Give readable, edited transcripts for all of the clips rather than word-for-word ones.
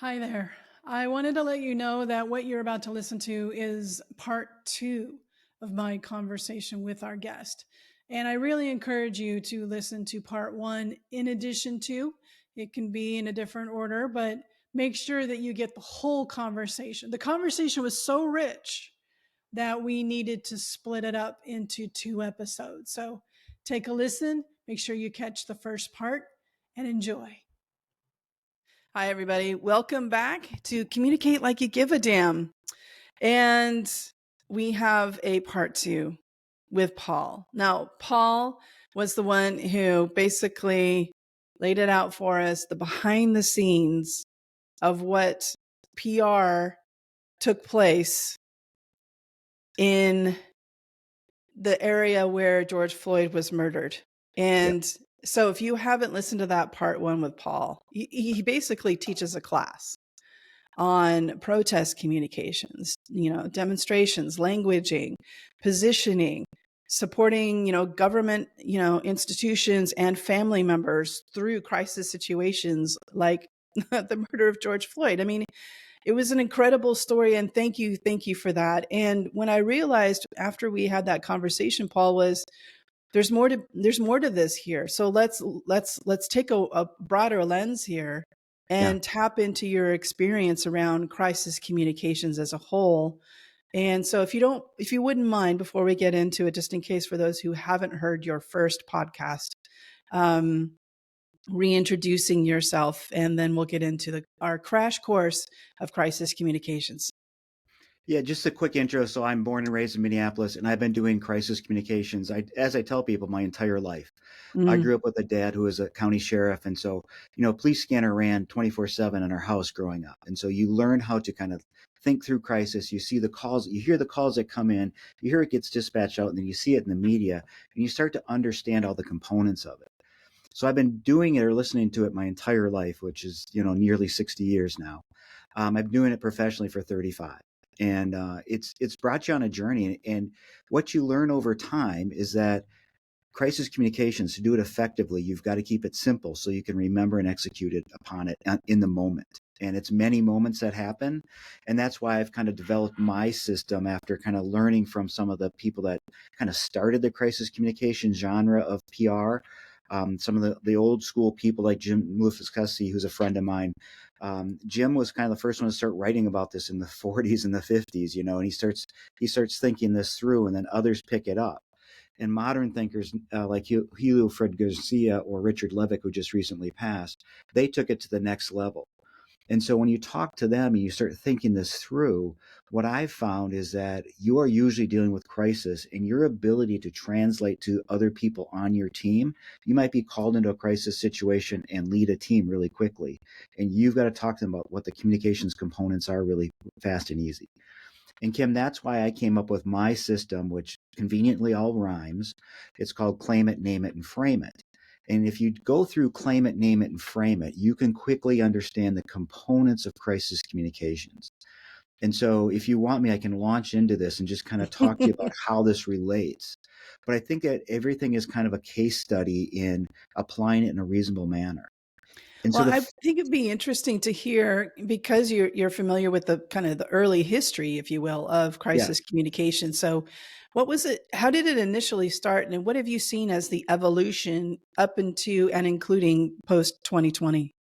Hi there. I wanted to let you know that what you're about to listen to is part two of my conversation with our guest. And I really encourage you to listen to part one in addition to. It can be in a different order, but make sure that you get the whole conversation. The conversation was so rich that we needed to split it up into two episodes. So take a listen, make sure you catch the first part, and enjoy. Hi, everybody. Welcome back to Communicate Like You Give a Damn. And we have a part two with Paul. Now, Paul was the one who basically laid it out for us, the behind the scenes of what PR took place in the area where George Floyd was murdered. And so if you haven't listened to that part one with Paul, he basically teaches a class on protest communications, demonstrations, languaging, positioning, supporting, government, institutions and family members through crisis situations like the murder of George Floyd. I mean, it was an incredible story, and thank you for that. And when I realized after we had that conversation, Paul, was there's more to this here. So let's take a broader lens here Yeah. and tap into your experience around crisis communications as a whole. And so if you wouldn't mind, before we get into it, just in case for those who haven't heard your first podcast, reintroducing yourself, and then we'll get into our crash course of crisis communications. Yeah, just a quick intro. So I'm born and raised in Minneapolis, and I've been doing crisis communications, as I tell people, my entire life. I Mm. grew up with a dad who was a county sheriff. And so, police scanner ran 24/7 in our house growing up. And so you learn how to kind of think through crisis. You see the calls, you hear the calls that come in, you hear it gets dispatched out, and then you see it in the media, and you start to understand all the components of it. So I've been doing it or listening to it my entire life, which is, nearly 60 years now. I'm doing it professionally for 35. And it's brought you on a journey. And what you learn over time is that crisis communications, to do it effectively, you've got to keep it simple so you can remember and execute it upon it in the moment. And it's many moments that happen. And that's why I've kind of developed my system after kind of learning from some of the people that kind of started the crisis communication genre of PR. Some of the old school people like Jim Lufuscussi, who's a friend of mine. Jim was kind of the first one to start writing about this in the 40s and the 50s, and he starts thinking this through, and then others pick it up. And modern thinkers like Julio Fred Garcia or Richard Levick, who just recently passed, they took it to the next level. And so when you talk to them and you start thinking this through, what I've found is that you are usually dealing with crisis, and your ability to translate to other people on your team. You might be called into a crisis situation and lead a team really quickly. And you've got to talk to them about what the communications components are really fast and easy. And Kim, that's why I came up with my system, which conveniently all rhymes. It's called Claim It, Name It, and Frame It. And if you go through Claim It, Name It, and Frame It, you can quickly understand the components of crisis communications. And so if you want me, I can launch into this and just kind of talk to you about how this relates. But I think that everything is kind of a case study in applying it in a reasonable manner. And so Well, I think it'd be interesting to hear, because you're familiar with the kind of the early history, if you will, of yeah. crisis communication. So what was it? How did it initially start? And what have you seen as the evolution up into and including post 2020?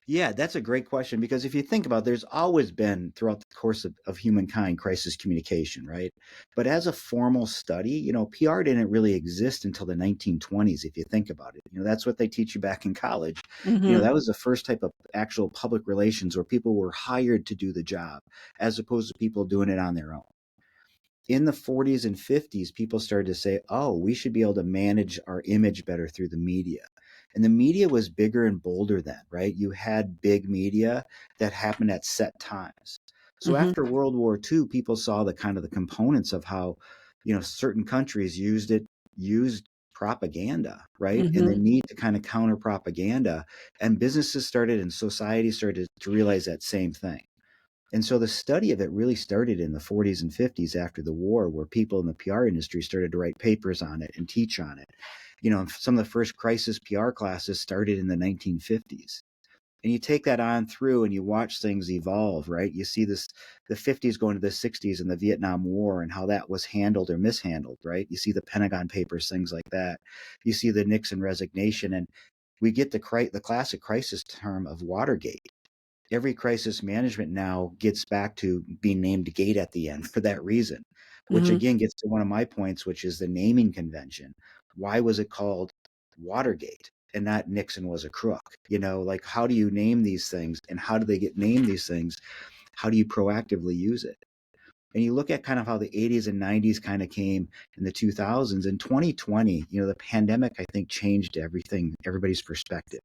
Yeah, that's a great question, because if you think about it, there's always been throughout the course of humankind crisis communication, right? But as a formal study, PR didn't really exist until the 1920s, if you think about it. That's what they teach you back in college. Mm-hmm. That was the first type of actual public relations where people were hired to do the job as opposed to people doing it on their own. In the 40s and 50s, people started to say, oh, we should be able to manage our image better through the media. And the media was bigger and bolder then, right? You had big media that happened at set times. So Mm-hmm. after World War II, people saw the kind of the components of how, certain countries used propaganda, right? And the Mm-hmm. need to kind of counter propaganda. And businesses started and society started to realize that same thing. And so the study of it really started in the 40s and 50s after the war, where people in the PR industry started to write papers on it and teach on it. Some of the first crisis PR classes started in the 1950s. And you take that on through and you watch things evolve, right? You see this, the 50s going to the 60s and the Vietnam War and how that was handled or mishandled, right? You see the Pentagon Papers, things like that. You see the Nixon resignation, and we get the classic crisis term of Watergate. Every crisis management now gets back to being named Gate at the end for that reason, which Hmm. again gets to one of my points, which is the naming convention. Why was it called Watergate and not Nixon was a crook? Like, how do you name these things, and how do they get named these things? How do you proactively use it? And you look at kind of how the 80s and 90s kind of came in the 2000s. In 2020, the pandemic, I think, changed everything, everybody's perspective.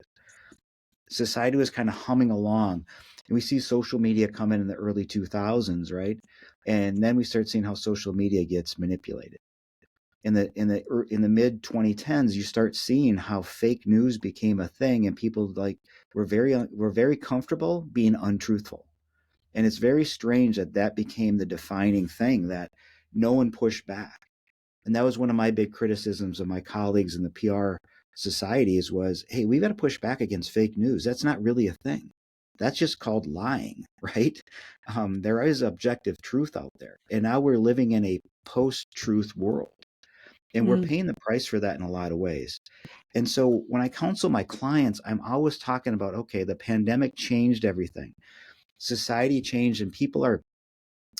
Society was kind of humming along, and we see social media come in the early 2000s, right? And then we start seeing how social media gets manipulated. In the mid 2010s, you start seeing how fake news became a thing, and people like were very comfortable being untruthful. And it's very strange that that became the defining thing, that no one pushed back. And that was one of my big criticisms of my colleagues in the PR societies was, hey, we've got to push back against fake news. That's not really a thing. That's just called lying, right? There is objective truth out there. And now we're living in a post-truth world. And we're Mm. paying the price for that in a lot of ways. And so when I counsel my clients, I'm always talking about, okay, the pandemic changed everything. Society changed, and people are,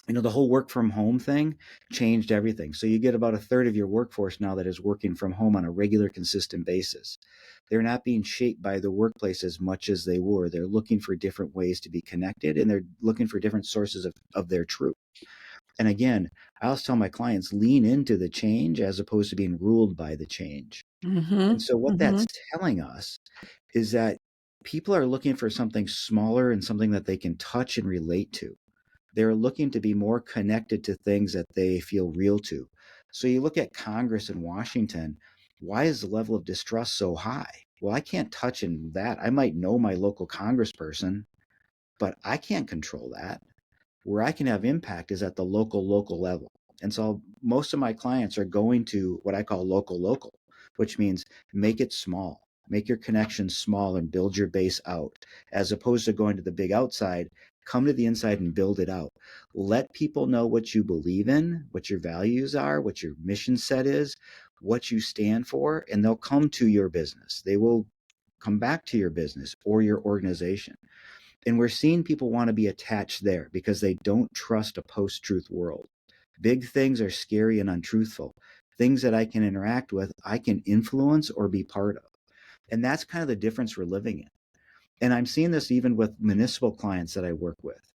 the whole work from home thing changed everything. So you get about a third of your workforce now that is working from home on a regular, consistent basis. They're not being shaped by the workplace as much as they were. They're looking for different ways to be connected, and they're looking for different sources of their truth. And again, I always tell my clients, lean into the change as opposed to being ruled by the change. And Hmm. so what Hmm. that's telling us is that people are looking for something smaller and something that they can touch and relate to. They're looking to be more connected to things that they feel real to. So you look at Congress in Washington, why is the level of distrust so high? Well, I can't touch in that. I might know my local congressperson, but I can't control that. Where I can have impact is at the local level. And so most of my clients are going to what I call local, which means make it small, make your connections small and build your base out, as opposed to going to the big outside. Come to the inside and build it out. Let people know what you believe in, what your values are, what your mission set is, what you stand for, and they'll come to your business. They will come back to your business or your organization. And we're seeing people want to be attached there because they don't trust a post-truth world. Big things are scary and untruthful. Things that I can interact with, I can influence or be part of. And that's kind of the difference we're living in. And I'm seeing this even with municipal clients that I work with.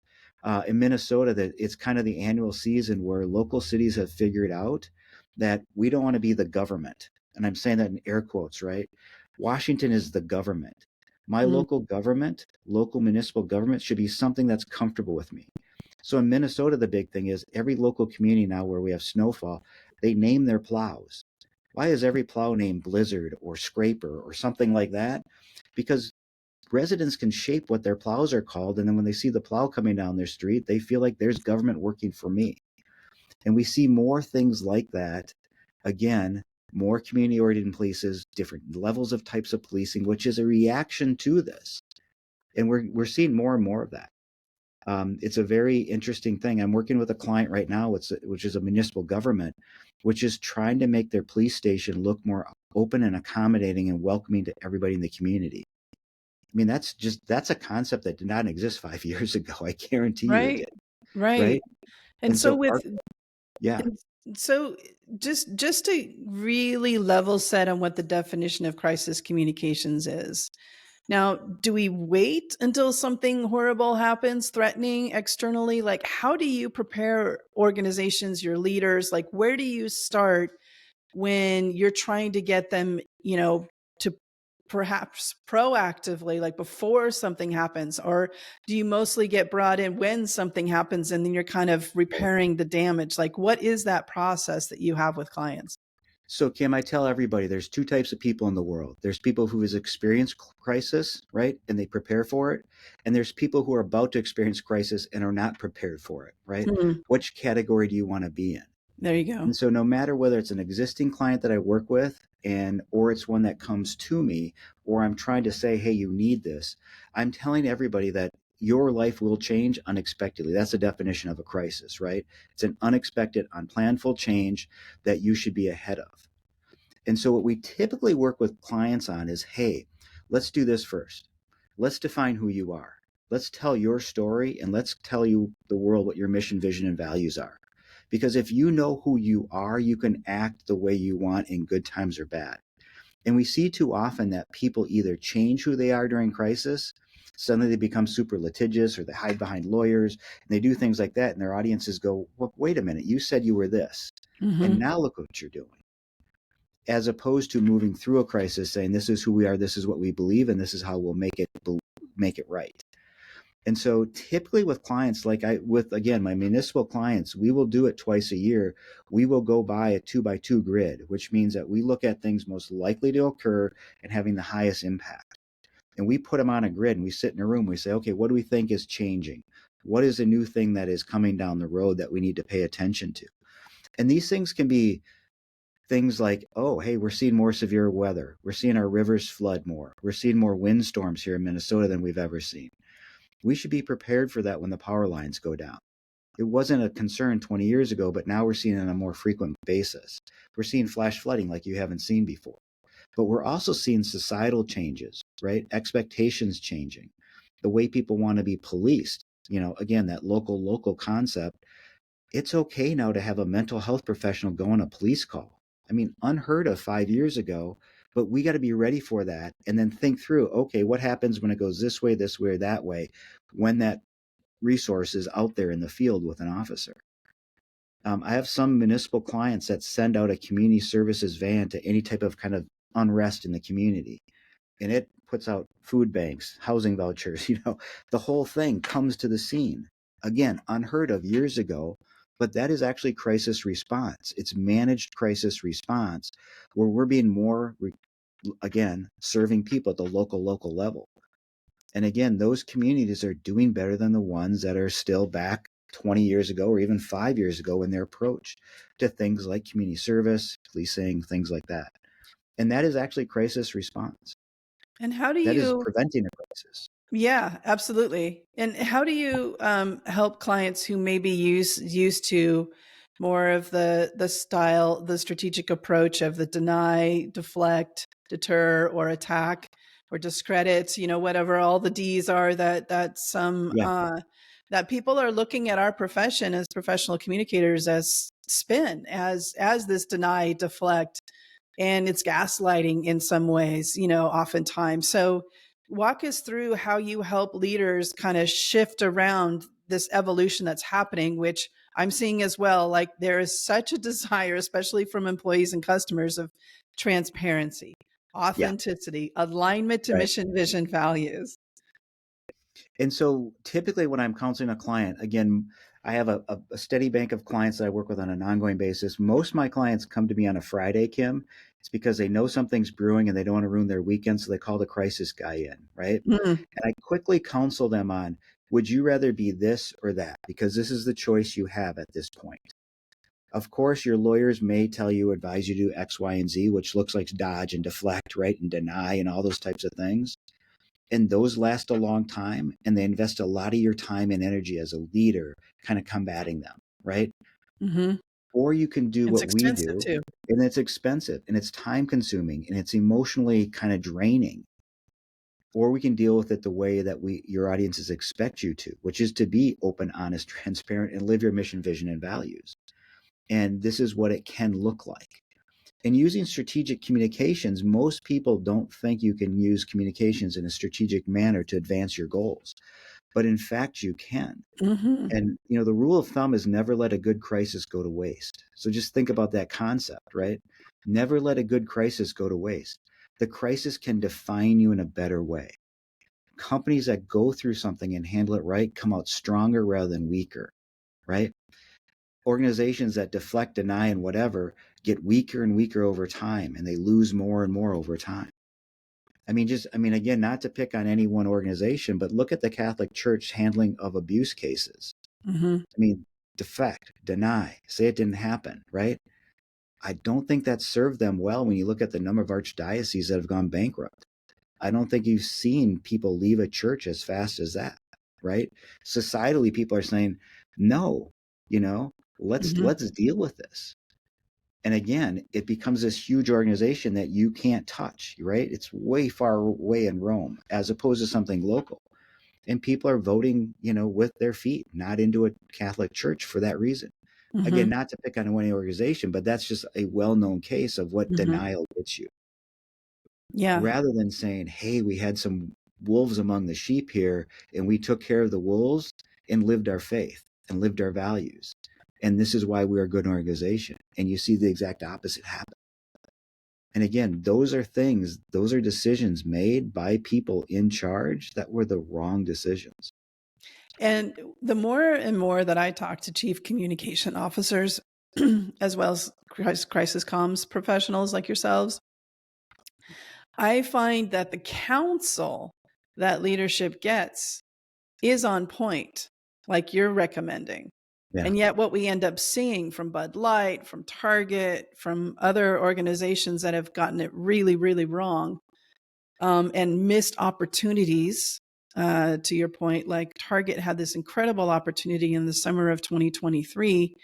In Minnesota, that it's kind of the annual season where local cities have figured out that we don't want to be the government. And I'm saying that in air quotes, right? Washington is the government. My local government, local municipal government, should be something that's comfortable with me. So in Minnesota, the big thing is every local community now where we have snowfall, they name their plows. Why is every plow named Blizzard or Scraper or something like that? Because residents can shape what their plows are called. And then when they see the plow coming down their street, they feel like there's government working for me. And we see more things like that. Again, more community oriented places, different levels of types of policing, which is a reaction to this. And we're seeing more and more of that. It's a very interesting thing. I'm working with a client right now, which is a municipal government, which is trying to make their police station look more open and accommodating and welcoming to everybody in the community. I mean, that's a concept that did not exist 5 years ago. I guarantee you it Right. did, Right. right? And And so so with yeah. and so just to really level set on what the definition of crisis communications is. Now, do we wait until something horrible happens, threatening externally? Like, how do you prepare organizations, your leaders? Like, where do you start when you're trying to get them, to perhaps proactively, like before something happens? Or do you mostly get brought in when something happens and then you're kind of repairing the damage? Like, what is that process that you have with clients? So Kim, I tell everybody there's two types of people in the world. There's people who has experienced crisis, right? And they prepare for it. And there's people who are about to experience crisis and are not prepared for it, right? Hmm. Which category do you want to be in? There you go. And so no matter whether it's an existing client that I work with and or it's one that comes to me, or I'm trying to say, hey, you need this, I'm telling everybody that your life will change unexpectedly. That's the definition of a crisis, right? It's an unexpected, unplanned change that you should be ahead of. And so what we typically work with clients on is, hey, let's do this first. Let's define who you are. Let's tell your story and let's tell you the world what your mission, vision, and values are. Because if you know who you are, you can act the way you want in good times or bad. And we see too often that people either change who they are during crisis, suddenly they become super litigious, or they hide behind lawyers, and they do things like that. And their audiences go, well, wait a minute, you said you were this. And Hmm. now look what you're doing. As opposed to moving through a crisis saying, this is who we are, this is what we believe, and this is how we'll make it right. And so typically with clients, like with again, my municipal clients, we will do it twice a year. We will go by a 2x2 grid, which means that we look at things most likely to occur and having the highest impact. And we put them on a grid and we sit in a room. We say, okay, what do we think is changing? What is a new thing that is coming down the road that we need to pay attention to? And these things can be things like, oh, hey, we're seeing more severe weather. We're seeing our rivers flood more. We're seeing more windstorms here in Minnesota than we've ever seen. We should be prepared for that when the power lines go down. It wasn't a concern 20 years ago, but now we're seeing it on a more frequent basis. We're seeing flash flooding like you haven't seen before. But we're also seeing societal changes, right? Expectations changing, the way people want to be policed. Again, that local concept. It's okay now to have a mental health professional go on a police call. I mean, unheard of 5 years ago, but we got to be ready for that and then think through, okay, what happens when it goes this way, or that way, when that resource is out there in the field with an officer. I have some municipal clients that send out a community services van to any type of kind of unrest in the community. And it puts out food banks, housing vouchers, the whole thing comes to the scene. Again, unheard of years ago, but that is actually crisis response. It's managed crisis response where we're being more, again, serving people at the local level. And again, those communities are doing better than the ones that are still back 20 years ago or even 5 years ago in their approach to things like community service, policing, things like that. And that is actually crisis response. And how do That is you preventing a crisis. Yeah, absolutely. And how do you help clients who may be used to more of the strategic approach of the deny, deflect, deter, or attack, or discredit? Whatever all the D's are that some Yeah. that people are looking at our profession as professional communicators as spin, as this deny, deflect, and it's gaslighting in some ways. Oftentimes. So walk us through how you help leaders kind of shift around this evolution that's happening, which I'm seeing as well. Like there is such a desire, especially from employees and customers, of transparency, Yeah. authenticity, alignment to Right. mission, vision, values. And so typically when I'm counseling a client, again, I have a steady bank of clients that I work with on an ongoing basis. Most of my clients come to me on a Friday, Kim. It's because they know something's brewing and they don't want to ruin their weekend. So they call the crisis guy in, right? Mm, And I quickly counsel them on, would you rather be this or that? Because this is the choice you have at this point. Of course, your lawyers may advise you to do X, Y, and Z, which looks like dodge and deflect, right? And deny and all those types of things. And those last a long time, and they invest a lot of your time and energy as a leader kind of combating them, right? hmm Or you can do It's what we expensive do, too. and it's expensive and it's time consuming and it's emotionally kind of draining. Or we can deal with it the way that your audiences expect you to, which is to be open, honest, transparent, and live your mission, vision, and values. And this is what it can look like. And using strategic communications, most people don't think you can use communications in a strategic manner to advance your goals. But in fact, you can. Hmm. And, the rule of thumb is never let a good crisis go to waste. So just think about that concept, right? Never let a good crisis go to waste. The crisis can define you in a better way. Companies that go through something and handle it right come out stronger rather than weaker, right? Organizations that deflect, deny, and whatever get weaker and weaker over time, and they lose more and more over time. Again, not to pick on any one organization, but look at the Catholic Church handling of abuse cases. Hmm. I mean, defect, deny, say it didn't happen, right? I don't think that served them well when you look at the number of archdioceses that have gone bankrupt. I don't think you've seen people leave a church as fast as that, right? Societally, people are saying, no, you know, Hmm. let's deal with this. And again, it becomes this huge organization that you can't touch, right? It's way far away in Rome as opposed to something local. And people are voting, with their feet, not into a Catholic church for that reason. Again, Hmm. not to pick on any organization, but that's just a well-known case of what Hmm. denial gets you. Yeah. Rather than saying, hey, we had some wolves among the sheep here, and we took care of the wolves and lived our faith and lived our values. And this is why we're a good organization. And you see the exact opposite happen. And again, those are decisions made by people in charge that were the wrong decisions. And the more and more that I talk to chief communication officers, as well as crisis comms professionals like yourselves, I find that the counsel that leadership gets is on point, like you're recommending. Yeah. And yet, what we end up seeing from Bud Light, from Target, from other organizations that have gotten it really, really wrong, and missed opportunities. To your point, like Target had this incredible opportunity in the summer of 2023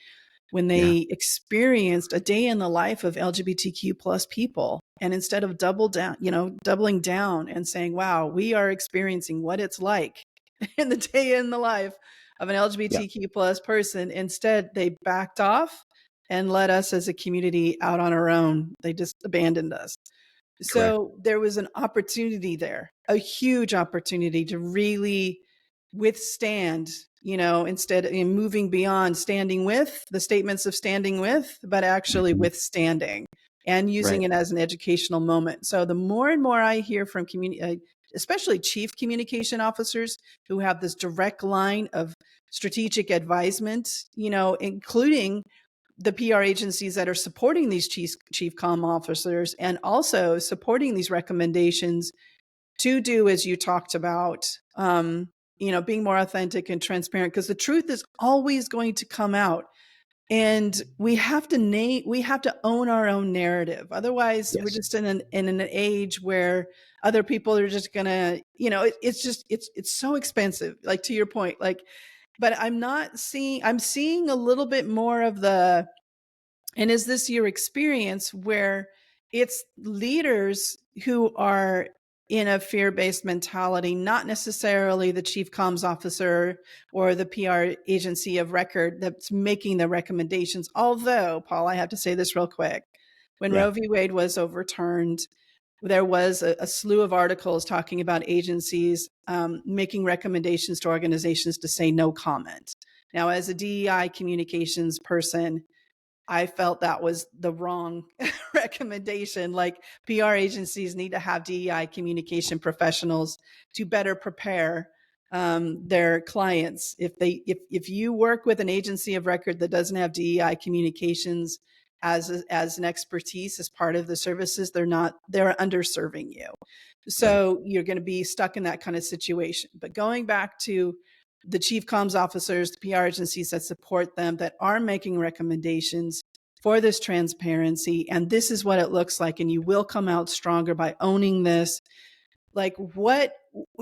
when Yeah. they experienced a day in the life of LGBTQ plus people. And instead of doubling down and saying, wow, we are experiencing what it's like in the day in the life of an Yeah. LGBTQ plus person, instead they backed off and let us as a community out on our own. They just abandoned us. Correct. So there was an opportunity there, a huge opportunity to really withstand, instead of moving beyond standing with the statements of standing with, but actually Mhm. withstanding and using Right. it as an educational moment. So the more and more I hear from especially chief communication officers who have this direct line of strategic advisement, including the PR agencies that are supporting these chief comm officers and also supporting these recommendations to do as you talked about, being more authentic and transparent, because the truth is always going to come out. And we have to own our own narrative. Otherwise, we're Yes. just in an age where other people are just gonna, it's so expensive. Like to your point, like, but I'm seeing a little bit more of and is this your experience where it's leaders who are in a fear-based mentality, not necessarily the chief comms officer or the PR agency of record that's making the recommendations? Although, Paul, I have to say this real quick. When Yeah. Roe v. Wade was overturned, there was a slew of articles talking about agencies making recommendations to organizations to say no comment. Now, as a DEI communications person, I felt that was the wrong recommendation. Like PR agencies need to have DEI communication professionals to better prepare their clients. If you work with an agency of record that doesn't have DEI communications as an expertise as part of the services, they're underserving you. Right. So you're going to be stuck in that kind of situation. But going back to the chief comms officers, the PR agencies that support them, that are making recommendations for this transparency. And this is what it looks like. And you will come out stronger by owning this. Like,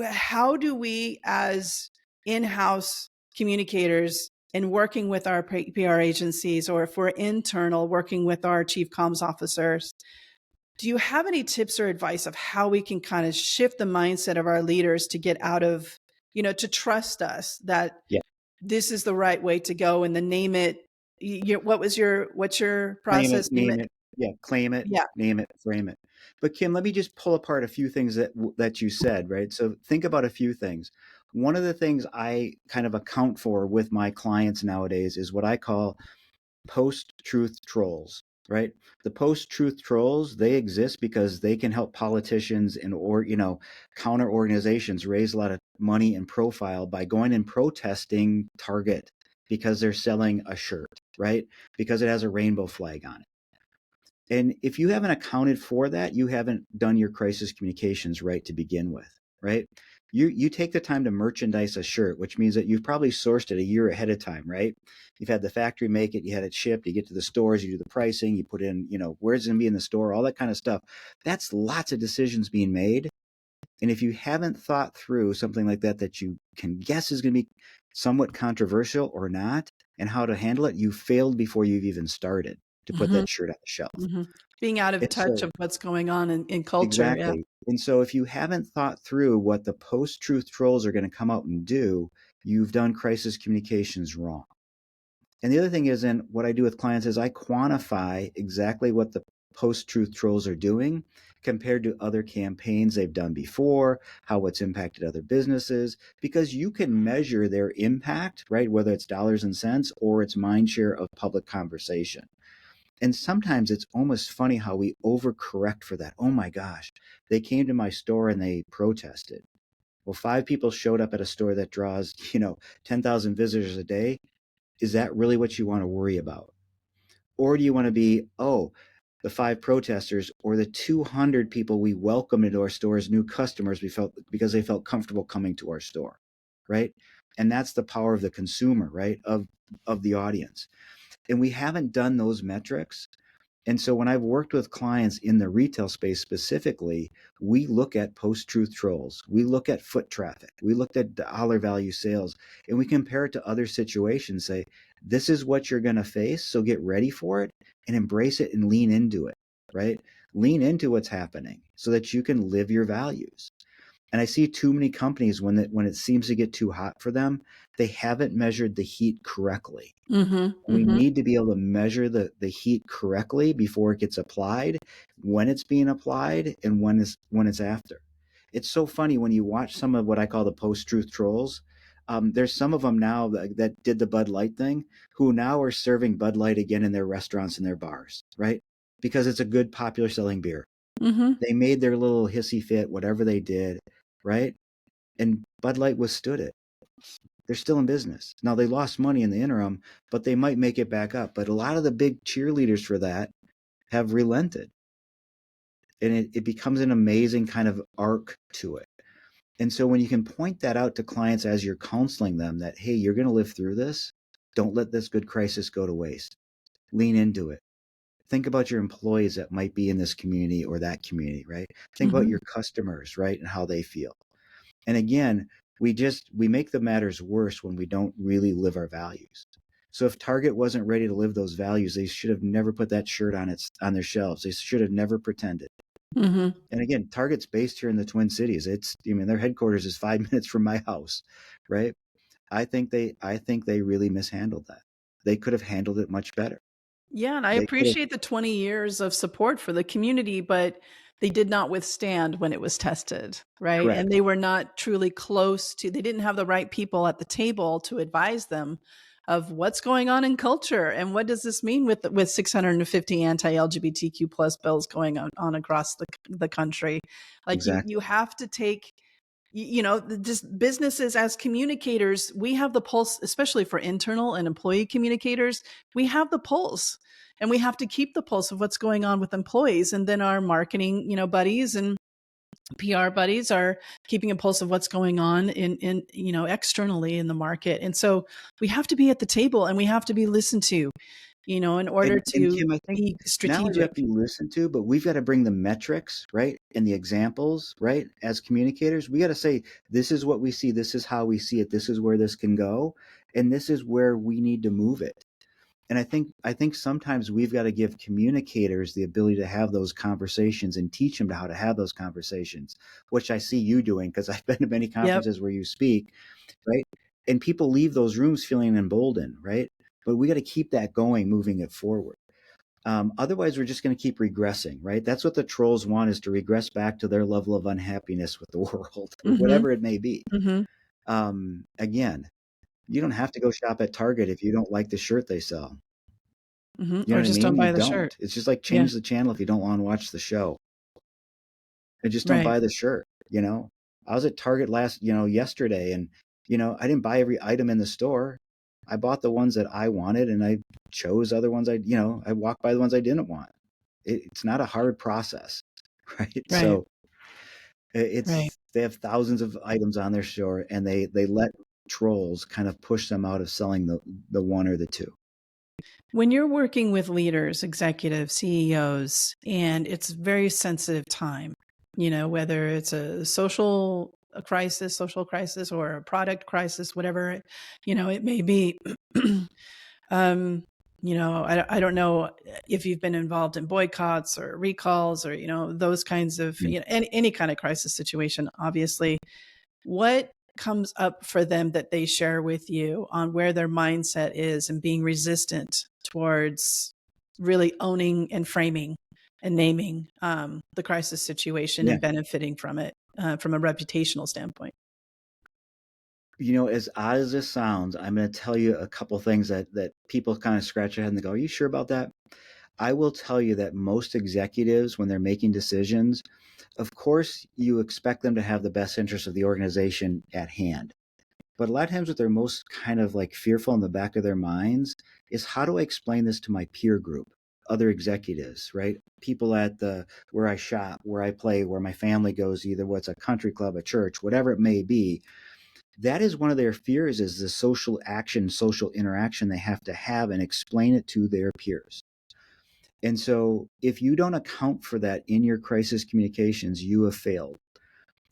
how do we, as in house communicators and working with our PR agencies, or if we're internal, working with our chief comms officers, do you have any tips or advice of how we can kind of shift the mindset of our leaders to get out of, to trust us that Yeah. this is the right way to go, and then name it? What's your Claim it, process? Name name it. it. Yeah. Claim it, Yeah. name it, frame it. But Kim, let me just pull apart a few things that you said, right? So think about a few things. One of the things I kind of account for with my clients nowadays is what I call post-truth trolls, right? The post-truth trolls, they exist because they can help politicians or counter organizations raise a lot of money and profile by going and protesting Target because they're selling a shirt, right? Because it has a rainbow flag on it. And if you haven't accounted for that, you haven't done your crisis communications right to begin with, right? You take the time to merchandise a shirt, which means that you've probably sourced it a year ahead of time, right? You've had the factory make it, you had it shipped, you get to the stores, you do the pricing, you put in, where's it going to be in the store, all that kind of stuff. That's lots of decisions being made. And if you haven't thought through something like that, that you can guess is going to be somewhat controversial or not, and how to handle it, you failed before you've even started to put Hmm. that shirt on the shelf. Hmm. Being out of And touch so, of what's going on in culture. Yeah. exactly. And so if you haven't thought through what the post-truth trolls are going to come out and do, you've done crisis communications wrong. And the other thing is, and what I do with clients is I quantify exactly what the post-truth trolls are doing compared to other campaigns they've done before, how it's impacted other businesses, because you can measure their impact, right? Whether it's dollars and cents or it's mind share of public conversation. And sometimes it's almost funny how we overcorrect for that. Oh my gosh, they came to my store and they protested. Well, 5 people showed up at a store that draws, 10,000 visitors a day. Is that really what you want to worry about? Or do you want to be, oh, the 5 protesters or the 200 people we welcomed into our store as new customers we felt because they felt comfortable coming to our store, right? And that's the power of the consumer, right? Of the audience. And we haven't done those metrics. And so when I've worked with clients in the retail space specifically, we look at post-truth trolls, we look at foot traffic, we looked at dollar value sales, and we compare it to other situations, say, this is what you're going to face, so get ready for it and embrace it and lean into it, right? Lean into what's happening so that you can live your values. And I see too many companies when it seems to get too hot for them, they haven't measured the heat correctly. Hmm. We Hmm. need to be able to measure the heat correctly before it gets applied, when it's being applied, and when it's after. It's so funny when you watch some of what I call the post-truth trolls. There's some of them now that did the Bud Light thing, who now are serving Bud Light again in their restaurants and their bars, right? Because it's a good, popular selling beer. Hmm. They made their little hissy fit, whatever they did, right? And Bud Light withstood it. They're still in business. Now they lost money in the interim, but they might make it back up. But a lot of the big cheerleaders for that have relented. And it becomes an amazing kind of arc to it. And so when you can point that out to clients as you're counseling them that, hey, you're going to live through this. Don't let this good crisis go to waste. Lean into it. Think about your employees that might be in this community or that community, right? Think about Hmm. your customers, right? And how they feel. And again, we make the matters worse when we don't really live our values. So if Target wasn't ready to live those values, they should have never put that shirt on their shelves. They should have never pretended. Hmm. And again, Target's based here in the Twin Cities. Their headquarters is 5 minutes from my house, right? I think they really mishandled that. They could have handled it much better. Yeah, and I They could have. appreciate the 20 years of support for the community, but they did not withstand when it was tested, right? And Correct. they were not truly they didn't have the right people at the table to advise them of what's going on in culture and what does this mean with 650 anti-LGBTQ plus bills going on across the country. Like you Exactly. have to take just businesses as communicators, we have the pulse, especially for internal and employee communicators. We have the pulse and we have to keep the pulse of what's going on with employees. And then our marketing, buddies and PR buddies are keeping a pulse of what's going on in externally in the market. And so we have to be at the table and we have to be listened to, in order And to Kim, I think be not only do we have strategic. to be listened to, but we've got to bring the metrics, right? And the examples, right? As communicators, we got to say, this is what we see, this is how we see it, this is where this can go, and this is where we need to move it. And I think sometimes we've got to give communicators the ability to have those conversations and teach them how to have those conversations, which I see you doing because I've been to many Yep. conferences where you speak, right? And people leave those rooms feeling emboldened, right? But we got to keep that going, moving it forward. Otherwise, we're just going to keep regressing, right? That's what the trolls want, is to regress back to their level of unhappiness with the world or Hmm. whatever it may be. Hmm. Again, you don't have to go shop at Target if you don't like the shirt they sell. Hmm. You know Or what I just don't mean? You buy the shirt. don't. It's just like Yeah. change the channel if you don't want to watch the show. And just don't Right. buy the shirt. I was at Target yesterday, and I didn't buy every item in the store. I bought the ones that I wanted, and I chose other ones I walked by the ones I didn't want. It's not a hard process, right? Right. So it's Right. They have thousands of items on their store, and they let trolls kind of push them out of selling the one or the two. When you're working with leaders, executives, CEOs, and it's very sensitive time, whether it's a social crisis, or a product crisis, whatever, it may be. um, I don't know if you've been involved in boycotts or recalls or, those kinds of, Yeah. any kind of crisis situation, obviously. What comes up for them that they share with you on where their mindset is and being resistant towards really owning and framing and naming the crisis situation Yeah. and benefiting from it from a reputational standpoint? As odd as this sounds, I'm going to tell you a couple things that people kind of scratch their head and they go, "Are you sure about that?" I will tell you that most executives, when they're making decisions, of course, you expect them to have the best interest of the organization at hand. But a lot of times, what they're most kind of like fearful in the back of their minds is, how do I explain this to my peer group, other executives, right? People at the where I shop, where I play, where my family goes, either what's a country club, a church, whatever it may be. That is one of their fears, is the social action, social interaction they have to have and explain it to their peers. And so if you don't account for that in your crisis communications, you have failed.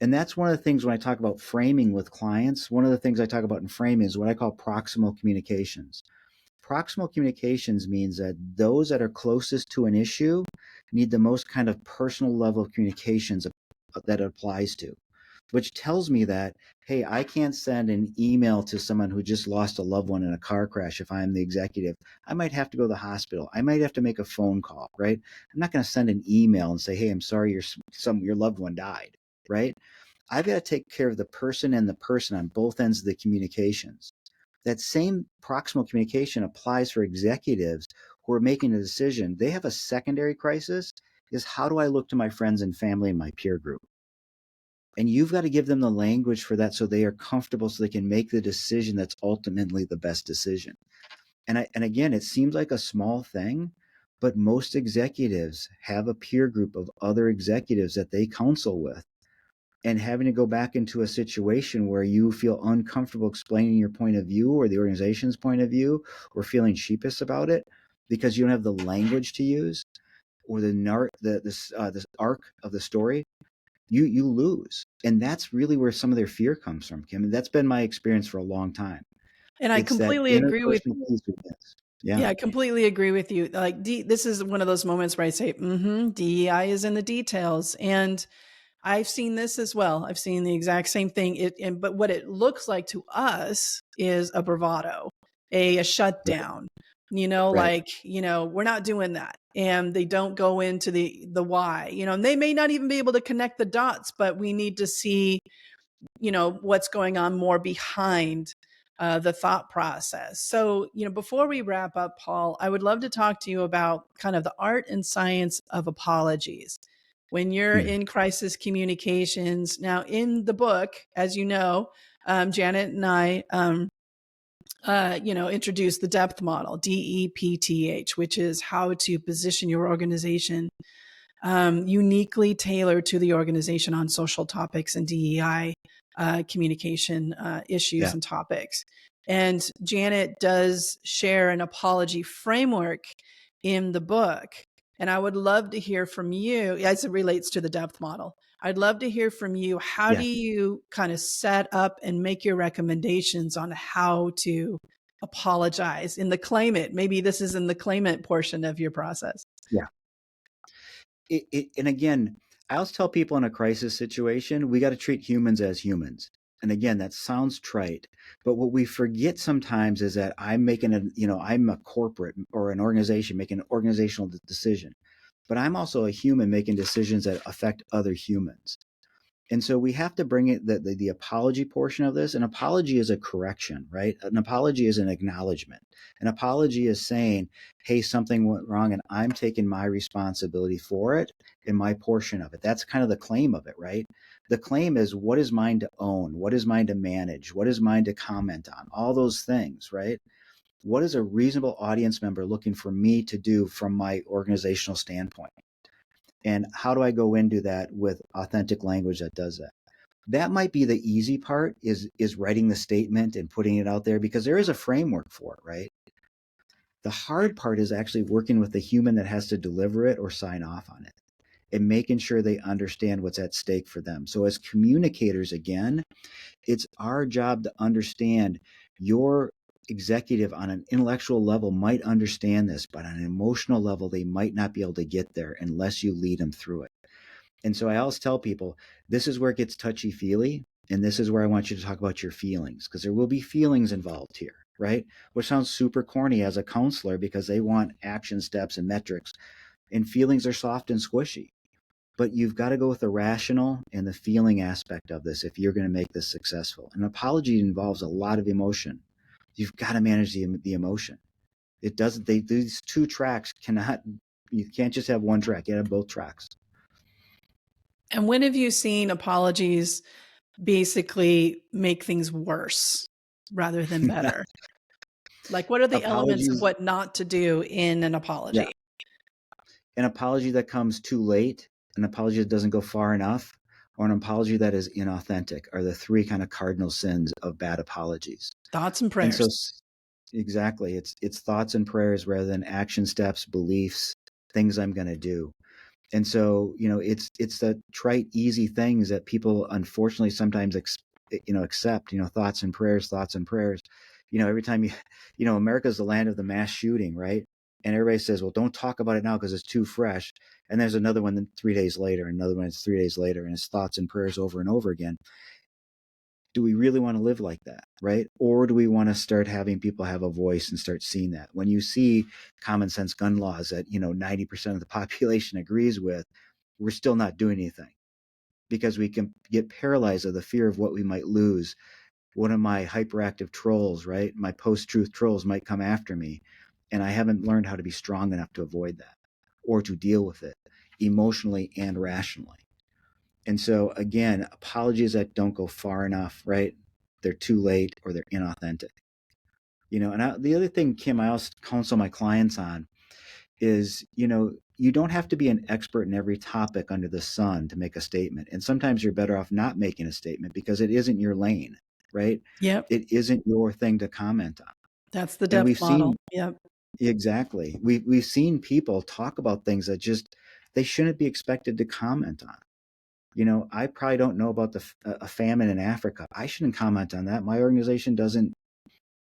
And that's one of the things when I talk about framing with clients. One of the things I talk about in framing is what I call proximal communications. Proximal communications means that those that are closest to an issue need the most kind of personal level of communications that it applies to, which tells me that, hey, I can't send an email to someone who just lost a loved one in a car crash. If I'm the executive, I might have to go to the hospital. I might have to make a phone call, right? I'm not going to send an email and say, hey, I'm sorry your loved one died, right? I've got to take care of the person and the person on both ends of the communications. That same proximal communication applies for executives who are making a decision. They have a secondary crisis, is how do I look to my friends and family and my peer group? And you've got to give them the language for that so they are comfortable, so they can make the decision that's ultimately the best decision. And again, it seems like a small thing, but most executives have a peer group of other executives that they counsel with. And having to go back into a situation where you feel uncomfortable explaining your point of view or the organization's point of view, or feeling sheepish about it because you don't have the language to use, or this arc of the story, you lose. And that's really where some of their fear comes from, Kim. And that's been my experience for a long time. And I It's that completely agree with interpersonal piece we miss. Yeah. Yeah, I completely agree with you. Like, this is one of those moments where I say, DEI is in the details. And I've seen this as well. I've seen the exact same thing. But what it looks like to us is a bravado, a Right. shutdown. Right. We're not doing that, and they don't go into the why. And they may not even be able to connect the dots, but we need to see what's going on more behind the thought process. So, before we wrap up, Paul, I would love to talk to you about kind of the art and science of apologies when you're Hmm. in crisis communications. Now, in the book, as you know, Janet and I, introduced the depth model, DEPTH, which is how to position your organization uniquely tailored to the organization on social topics and DEI communication issues Yeah. and topics. And Janet does share an apology framework in the book. And I would love to hear from you as it relates to the depth model. I'd love to hear from you. How do Yeah. you kind of set up and make your recommendations on how to apologize in the claimant? Maybe this is in the claimant portion of your process. Yeah. And again, I always tell people in a crisis situation, we got to treat humans as humans. And again, that sounds trite, but what we forget sometimes is that I'm a corporate or an organization making an organizational decision, but I'm also a human making decisions that affect other humans. And so we have to bring it the apology portion of this. An apology is a correction, right? An apology is an acknowledgement. An apology is saying, hey, something went wrong and I'm taking my responsibility for it and my portion of it. That's kind of the claim of it, right? The claim is, what is mine to own? What is mine to manage? What is mine to comment on? All those things, right? What is a reasonable audience member looking for me to do from my organizational standpoint? And how do I go into that with authentic language that does that? That might be the easy part, is writing the statement and putting it out there, because there is a framework for it, right? The hard part is actually working with the human that has to deliver it or sign off on it, and making sure they understand what's at stake for them. So as communicators, again, it's our job to understand your executive on an intellectual level might understand this, but on an emotional level, they might not be able to get there unless you lead them through it. And so I always tell people, this is where it gets touchy feely. And this is where I want you to talk about your feelings, because there will be feelings involved here, right? Which sounds super corny as a counselor, because they want action steps and metrics, and feelings are soft and squishy. But you've got to go with the rational and the feeling aspect of this if you're going to make this successful. An apology involves a lot of emotion. You've got to manage the emotion. It doesn't, these two tracks cannot, you can't just have one track, you have both tracks. And when have you seen apologies basically make things worse rather than better? Like, what are the elements of Apologies, what not to do in an yeah. apology? An apology that comes too late, an apology that doesn't go far enough, or an apology that is inauthentic are the three kind of cardinal sins of bad apologies. Thoughts and And so, prayers. exactly, it's thoughts and prayers rather than action steps, beliefs, things I'm going to do. And so, it's the trite, easy things that people unfortunately sometimes accept. Thoughts and prayers, thoughts and prayers. Every time America's the land of the mass shooting, right? And everybody says, well, don't talk about it now because it's too fresh. And there's another one 3 days later, another one 3 days later, and it's thoughts and prayers over and over again. Do we really want to live like that, right? Or do we want to start having people have a voice and start seeing that? When you see common sense gun laws that 90% of the population agrees with, we're still not doing anything, because we can get paralyzed of the fear of what we might lose. One of my hyperactive trolls, right? My post-truth trolls might come after me, and I haven't learned how to be strong enough to avoid that or to deal with it emotionally and rationally. And so, again, apologies that don't go far enough, right? They're too late or they're inauthentic. The other thing, Kim, I also counsel my clients on is, you don't have to be an expert in every topic under the sun to make a statement. And sometimes you're better off not making a statement because it isn't your lane, right? Yep. It isn't your thing to comment on. That's the And depth we've model. seen, Yep. exactly, we've seen people talk about things that just, they shouldn't be expected to comment on. I probably don't know about a famine in Africa. I shouldn't comment on that. My organization doesn't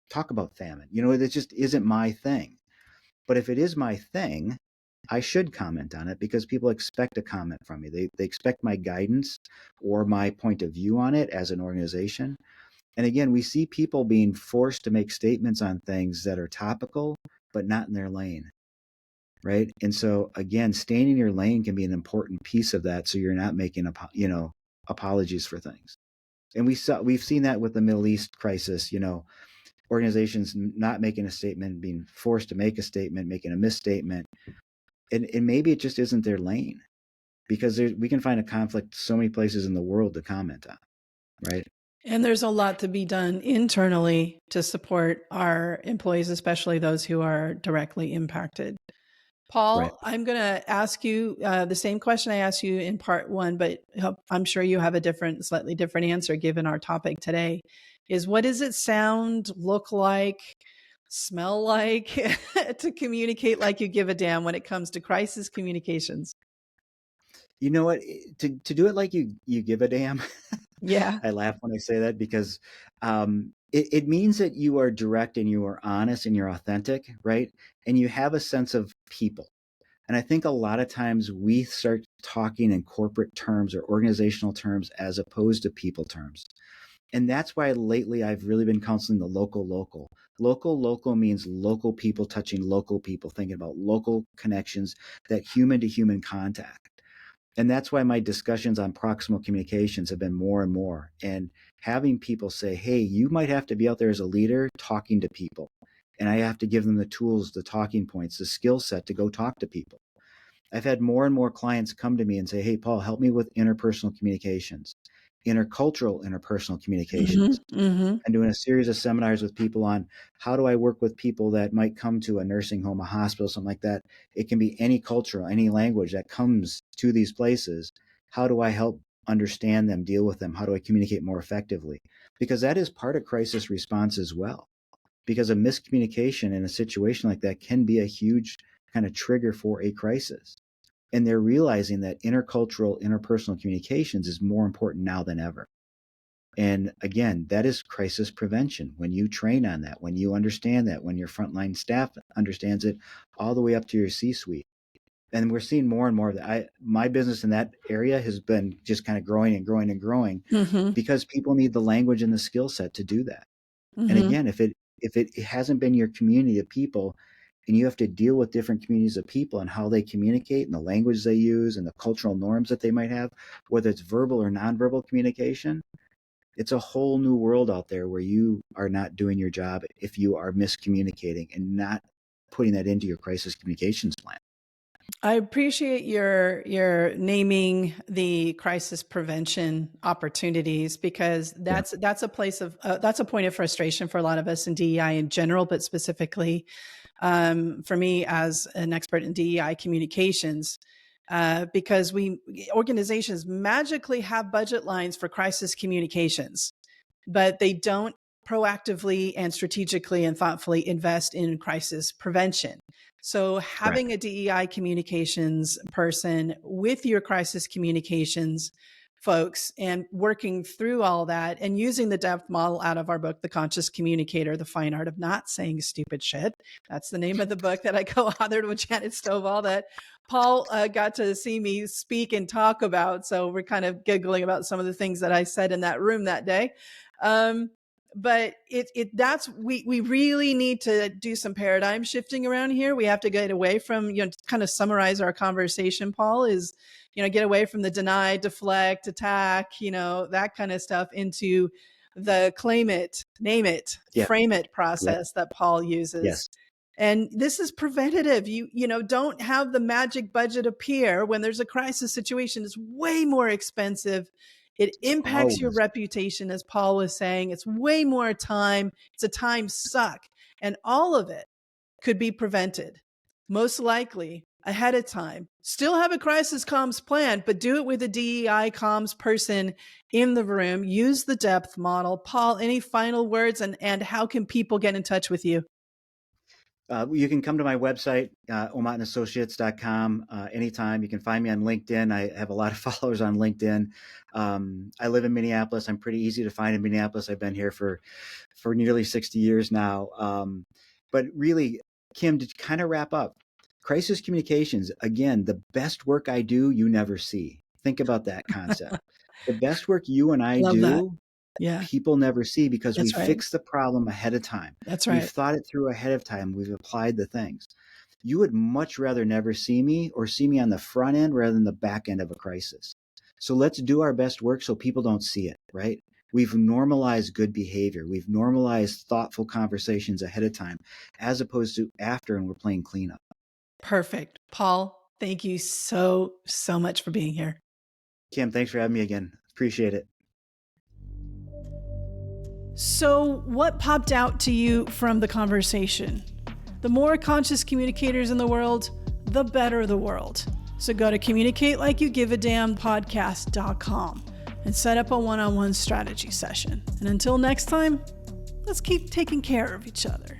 talk about famine. It just isn't my thing. But if it is my thing, I should comment on it, because people expect a comment from me. They expect my guidance or my point of view on it as an organization. And again, we see people being forced to make statements on things that are topical, but not in their lane. Right. And so, again, staying in your lane can be an important piece of that. So you're not making, apologies for things. And we've seen that with the Middle East crisis, organizations not making a statement, being forced to make a statement, making a misstatement. And maybe it just isn't their lane, because we can find a conflict so many places in the world to comment on. Right. And there's a lot to be done internally to support our employees, especially those who are directly impacted. Right. Paul, I'm going to ask you the same question I asked you in part one, but I'm sure you have a slightly different answer given our topic today. Is what does it sound, look like, smell like to communicate like you give a damn when it comes to crisis communications? You know what? To do it like you give a damn. Yeah. I laugh when I say that, because it means that you are direct and you are honest and you're authentic, right? And you have a sense of people. And I think a lot of times we start talking in corporate terms or organizational terms as opposed to people terms. And that's why lately I've really been counseling the local local. Local means local people touching local people, thinking about local connections, that human to human contact. And that's why my discussions on proximal communications have been more and more. And having people say, hey, you might have to be out there as a leader talking to people. And I have to give them the tools, the talking points, the skill set to go talk to people. I've had more and more clients come to me and say, hey, Paul, help me with interpersonal communications, interpersonal Hmm. communications. Hmm. I'm doing a series of seminars with people on how do I work with people that might come to a nursing home, a hospital, something like that. It can be any culture, any language that comes to these places. How do I help understand them, deal with them? How do I communicate more effectively? Because that is part of crisis response as well. Because a miscommunication in a situation like that can be a huge kind of trigger for a crisis. And they're realizing that intercultural, interpersonal communications is more important now than ever. And again, that is crisis prevention. When you train on that, when you understand that, when your frontline staff understands it, all the way up to your C-suite. And we're seeing more and more of that. My business in that area has been just kind of growing and growing and growing Mm-hmm. because people need the language and the skill set to do that. And Mm-hmm. again, if it hasn't been your community of people, and you have to deal with different communities of people and how they communicate and the language they use and the cultural norms that they might have, whether it's verbal or nonverbal communication, it's a whole new world out there where you are not doing your job if you are miscommunicating and not putting that into your crisis communications plan. I appreciate your naming the crisis prevention opportunities, because Yeah. that's a place of that's a point of frustration for a lot of us in DEI in general, but specifically for me as an expert in DEI communications, because organizations magically have budget lines for crisis communications, but they don't proactively and strategically and thoughtfully invest in crisis prevention. So Correct. having a DEI communications person with your crisis communications folks and working through all that and using the depth model out of our book, The Conscious Communicator, The Fine Art of Not Saying Stupid Shit. That's the name of the book that I co-authored with Janet Stovall that Paul got to see me speak and talk about. So we're kind of giggling about some of the things that I said in that room that day. But we really need to do some paradigm shifting around here. We have to get away from, to kind of summarize our conversation, Paul, is, get away from the deny, deflect, attack, that kind of stuff into the claim it, name it, Yeah. frame it process that Paul uses. Yes. And this is preventative. You don't have the magic budget appear when there's a crisis situation. It's way more expensive. It impacts your reputation, as Paul was saying. It's way more time. It's a time suck. And all of it could be prevented, most likely ahead of time. Still have a crisis comms plan, but do it with a DEI comms person in the room. Use the depth model. Paul, any final words, and how can people get in touch with you? You can come to my website, omottandassociates.com, anytime. You can find me on LinkedIn. I have a lot of followers on LinkedIn. I live in Minneapolis. I'm pretty easy to find in Minneapolis. I've been here for nearly 60 years now. But really, Kim, to kind of wrap up, crisis communications, again, the best work I do, you never see. Think about that concept. The best work you and I do, yeah, people never see, because That's we right. fixed the problem ahead of time. That's right. We've thought it through ahead of time. We've applied the things. You would much rather never see me, or see me on the front end rather than the back end of a crisis. So let's do our best work so people don't see it, right? We've normalized good behavior. We've normalized thoughtful conversations ahead of time, as opposed to after, and we're playing cleanup. Perfect. Paul, thank you so much for being here. Kim, thanks for having me again. Appreciate it. So, what popped out to you from the conversation? The more conscious communicators in the world, the better the world. So go to communicatelikeyougiveadamn.podcast.com and set up a one-on-one strategy session. And until next time, let's keep taking care of each other.